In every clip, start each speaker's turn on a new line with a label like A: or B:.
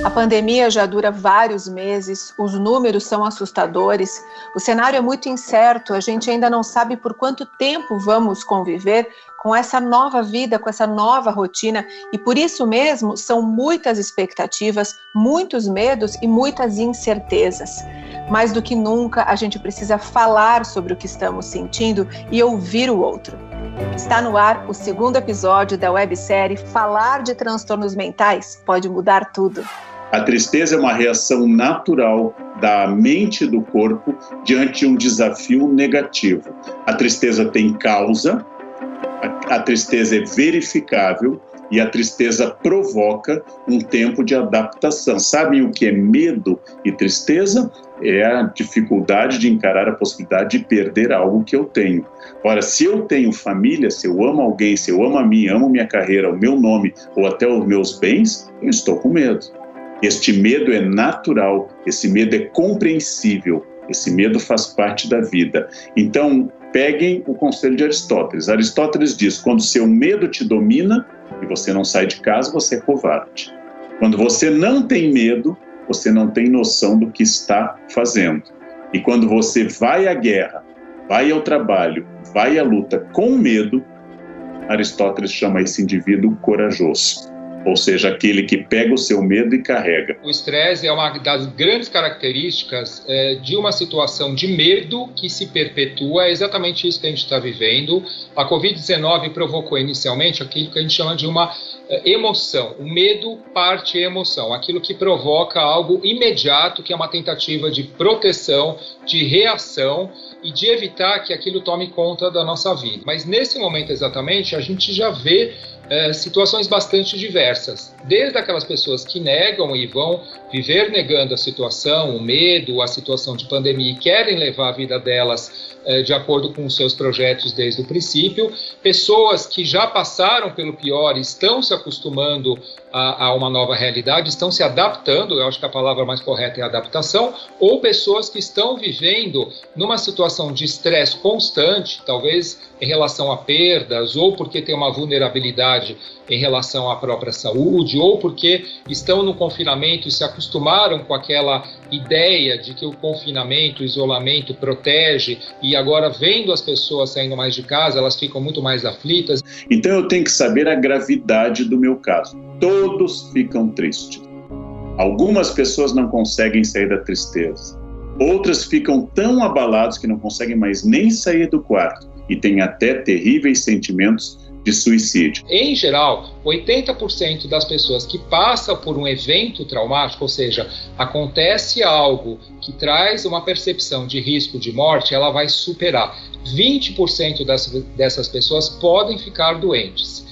A: A pandemia já dura vários meses, os números são assustadores, o cenário é muito incerto, a gente ainda não sabe por quanto tempo vamos conviver com essa nova vida, com essa nova rotina, e por isso mesmo são muitas expectativas, muitos medos e muitas incertezas. Mais do que nunca, a gente precisa falar sobre o que estamos sentindo e ouvir o outro. Está no ar o segundo episódio da websérie Falar de Transtornos Mentais pode mudar tudo.
B: A tristeza é uma reação natural da mente e do corpo diante de um desafio negativo. A tristeza tem causa, a tristeza é verificável e a tristeza provoca um tempo de adaptação. Sabem o que é medo e tristeza? É a dificuldade de encarar a possibilidade de perder algo que eu tenho. Ora, se eu tenho família, se eu amo alguém, se eu amo a mim, amo minha carreira, o meu nome ou até os meus bens, eu estou com medo. Este medo é natural, esse medo é compreensível, esse medo faz parte da vida. Então, peguem o conselho de Aristóteles. Aristóteles diz, quando seu medo te domina e você não sai de casa, você é covarde. Quando você não tem medo, você não tem noção do que está fazendo. E quando você vai à guerra, vai ao trabalho, vai à luta com medo, Aristóteles chama esse indivíduo corajoso. Ou seja, aquele que pega o seu medo e carrega.
C: O estresse é uma das grandes características de uma situação de medo que se perpetua. É exatamente isso que a gente está vivendo. A Covid-19 provocou inicialmente aquilo que a gente chama de uma emoção. O medo parte emoção, aquilo que provoca algo imediato, que é uma tentativa de proteção, de reação e de evitar que aquilo tome conta da nossa vida. Mas nesse momento exatamente a gente já vê situações bastante diversas, desde aquelas pessoas que negam e vão viver negando a situação, o medo, a situação de pandemia e querem levar a vida delas de acordo com os seus projetos desde o princípio, pessoas que já passaram pelo pior e estão se acostumando a uma nova realidade, estão se adaptando, eu acho que a palavra mais correta é adaptação, ou pessoas que estão vivendo numa situação de estresse constante, talvez em relação a perdas, ou porque tem uma vulnerabilidade em relação à própria saúde, ou porque estão no confinamento e se acostumaram com aquela ideia de que o confinamento, o isolamento protege, e agora vendo as pessoas saindo mais de casa, elas ficam muito mais aflitas.
B: Então eu tenho que saber a gravidade do meu caso. Todos ficam tristes. Algumas pessoas não conseguem sair da tristeza. Outras ficam tão abalados que não conseguem mais nem sair do quarto e têm até terríveis sentimentos de suicídio.
C: Em geral, 80% das pessoas que passam por um evento traumático, ou seja, acontece algo que traz uma percepção de risco de morte, ela vai superar. 20% dessas pessoas podem ficar doentes.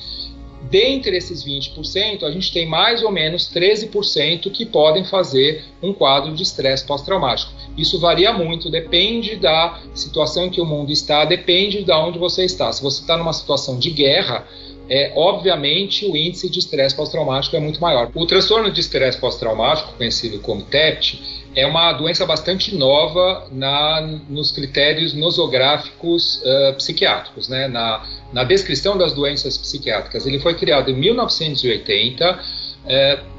C: Dentre esses 20%, a gente tem mais ou menos 13% que podem fazer um quadro de estresse pós-traumático. Isso varia muito, depende da situação em que o mundo está, depende de onde você está. Se você está numa situação de guerra, obviamente o índice de estresse pós-traumático é muito maior. O transtorno de estresse pós-traumático, conhecido como TEPT, é uma doença bastante nova nos critérios nosográficos psiquiátricos, né? Na descrição das doenças psiquiátricas. Ele foi criado em 1980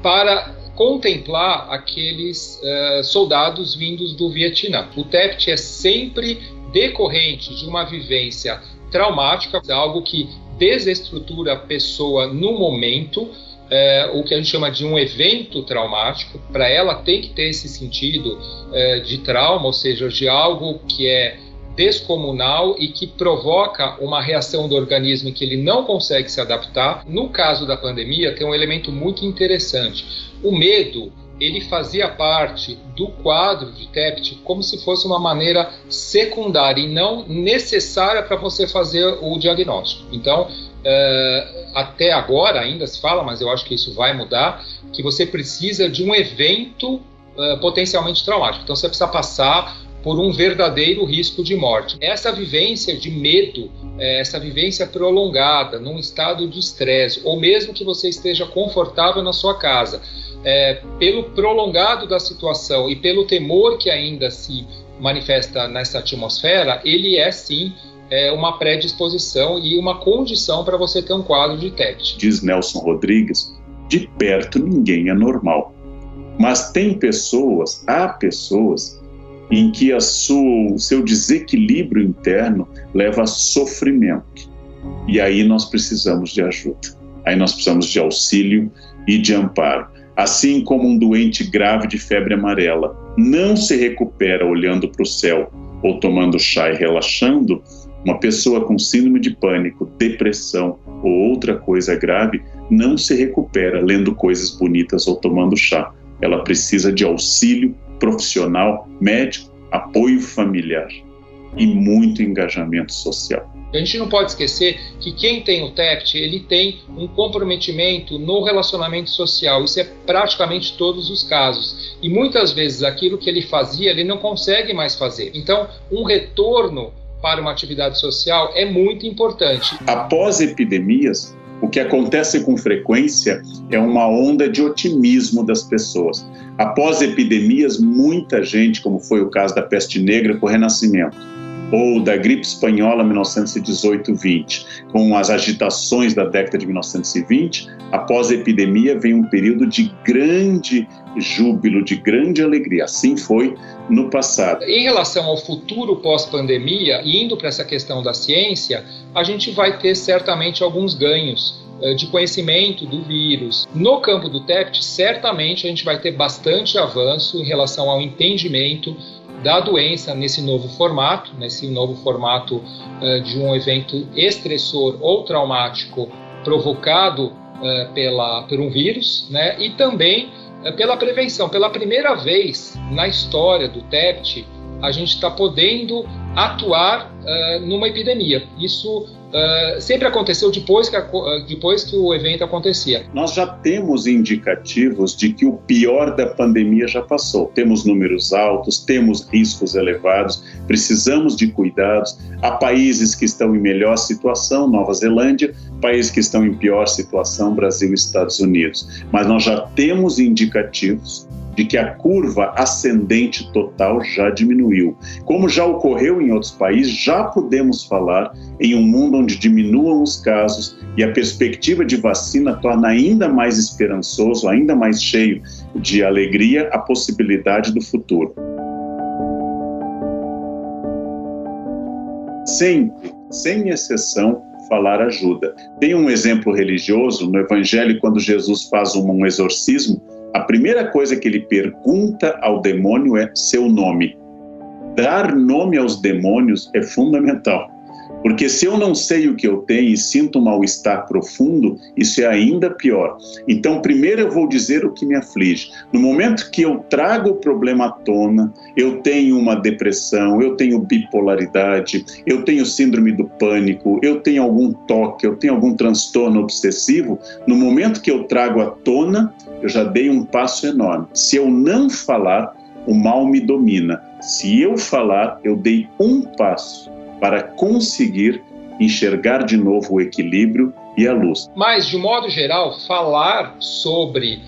C: para contemplar aqueles soldados vindos do Vietnã. O TEPT é sempre decorrente de uma vivência traumática, algo que desestrutura a pessoa no momento, o que a gente chama de um evento traumático. Para ela tem que ter esse sentido de trauma, ou seja, de algo que é descomunal e que provoca uma reação do organismo que ele não consegue se adaptar. No caso da pandemia, tem um elemento muito interessante. O medo, ele fazia parte do quadro de TEPT como se fosse uma maneira secundária e não necessária para você fazer o diagnóstico. Então, até agora ainda se fala, mas eu acho que isso vai mudar, que você precisa de um evento potencialmente traumático. Então você precisa passar por um verdadeiro risco de morte. Essa vivência de medo, essa vivência prolongada, num estado de estresse, ou mesmo que você esteja confortável na sua casa, pelo prolongado da situação e pelo temor que ainda se manifesta nessa atmosfera, ele é sim uma predisposição e uma condição para você ter um quadro de TEPT.
B: Diz Nelson Rodrigues, de perto ninguém é normal. Mas há pessoas em que o seu desequilíbrio interno leva a sofrimento. E aí nós precisamos de ajuda. Aí nós precisamos de auxílio e de amparo. Assim como um doente grave de febre amarela não se recupera olhando para o céu ou tomando chá e relaxando, uma pessoa com síndrome de pânico, depressão ou outra coisa grave não se recupera lendo coisas bonitas ou tomando chá. Ela precisa de auxílio profissional, médico, apoio familiar e muito engajamento social.
C: A gente não pode esquecer que quem tem o TEPT, ele tem um comprometimento no relacionamento social. Isso é praticamente todos os casos. E muitas vezes aquilo que ele fazia, ele não consegue mais fazer. Então, um retorno para uma atividade social é muito importante.
B: Após epidemias, o que acontece com frequência é uma onda de otimismo das pessoas. Após epidemias, muita gente, como foi o caso da peste negra com o Renascimento, ou da gripe espanhola 1918-20, com as agitações da década de 1920, após a epidemia vem um período de grande júbilo, de grande alegria. Assim foi no passado.
C: Em relação ao futuro pós-pandemia, indo para essa questão da ciência, a gente vai ter certamente alguns ganhos de conhecimento do vírus. No campo do TEPT, certamente a gente vai ter bastante avanço em relação ao entendimento da doença nesse novo formato de um evento estressor ou traumático provocado por um vírus, né? E também pela prevenção. Pela primeira vez na história do TEPT, a gente está podendo atuar numa epidemia. Isso sempre aconteceu depois que o evento acontecia.
B: Nós já temos indicativos de que o pior da pandemia já passou. Temos números altos, temos riscos elevados, precisamos de cuidados. Há países que estão em melhor situação, Nova Zelândia, países que estão em pior situação, Brasil e Estados Unidos. Mas nós já temos indicativos de que a curva ascendente total já diminuiu. Como já ocorreu em outros países, já podemos falar em um mundo onde diminuam os casos e a perspectiva de vacina torna ainda mais esperançoso, ainda mais cheio de alegria a possibilidade do futuro. Sempre, sem exceção, falar ajuda. Tem um exemplo religioso no Evangelho, quando Jesus faz um exorcismo, a primeira coisa que ele pergunta ao demônio é seu nome. Dar nome aos demônios é fundamental, porque se eu não sei o que eu tenho e sinto um mal-estar profundo, isso é ainda pior. Então, primeiro eu vou dizer o que me aflige. No momento que eu trago o problema à tona, eu tenho uma depressão, eu tenho bipolaridade, eu tenho síndrome do pânico, eu tenho algum toque, eu tenho algum transtorno obsessivo, no momento que eu trago à tona, eu já dei um passo enorme. Se eu não falar, o mal me domina. Se eu falar, eu dei um passo para conseguir enxergar de novo o equilíbrio e a luz.
C: Mas, de modo geral, falar sobre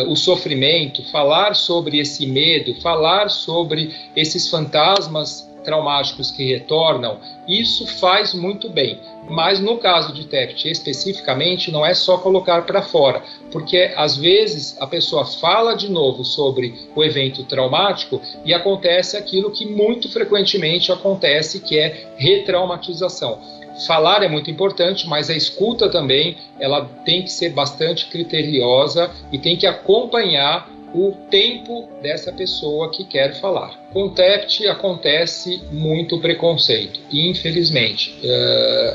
C: o sofrimento, falar sobre esse medo, falar sobre esses fantasmas traumáticos que retornam, isso faz muito bem. Mas no caso de TEPT especificamente, não é só colocar para fora, porque às vezes a pessoa fala de novo sobre o evento traumático e acontece aquilo que muito frequentemente acontece, que é retraumatização. Falar é muito importante, mas a escuta também, ela tem que ser bastante criteriosa e tem que acompanhar o tempo dessa pessoa que quer falar. Com o TEPT acontece muito preconceito e, infelizmente,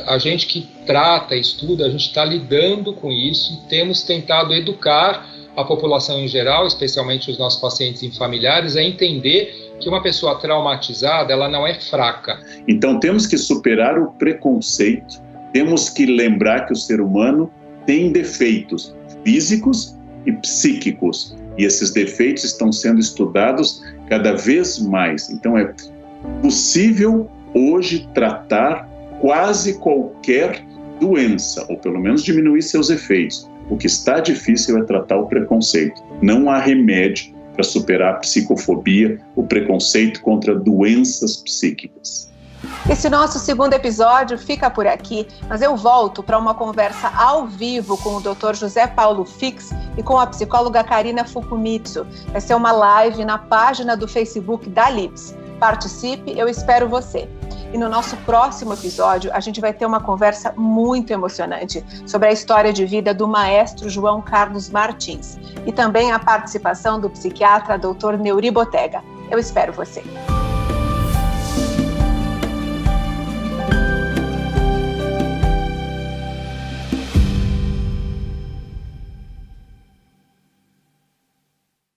C: a gente que trata, estuda, a gente está lidando com isso e temos tentado educar a população em geral, especialmente os nossos pacientes e familiares, a entender que uma pessoa traumatizada, ela não é fraca.
B: Então temos que superar o preconceito, temos que lembrar que o ser humano tem defeitos físicos e psíquicos, e esses defeitos estão sendo estudados cada vez mais. Então é possível hoje tratar quase qualquer doença, ou pelo menos diminuir seus efeitos. O que está difícil é tratar o preconceito. Não há remédio para superar a psicofobia, o preconceito contra doenças psíquicas.
A: Esse nosso segundo episódio fica por aqui, mas eu volto para uma conversa ao vivo com o Dr. José Paulo Fix e com a psicóloga Karina Fukumitsu. Vai ser uma live na página do Facebook da Lips. Participe, eu espero você. E no nosso próximo episódio, a gente vai ter uma conversa muito emocionante sobre a história de vida do maestro João Carlos Martins e também a participação do psiquiatra Dr. Neuri Botega. Eu espero você.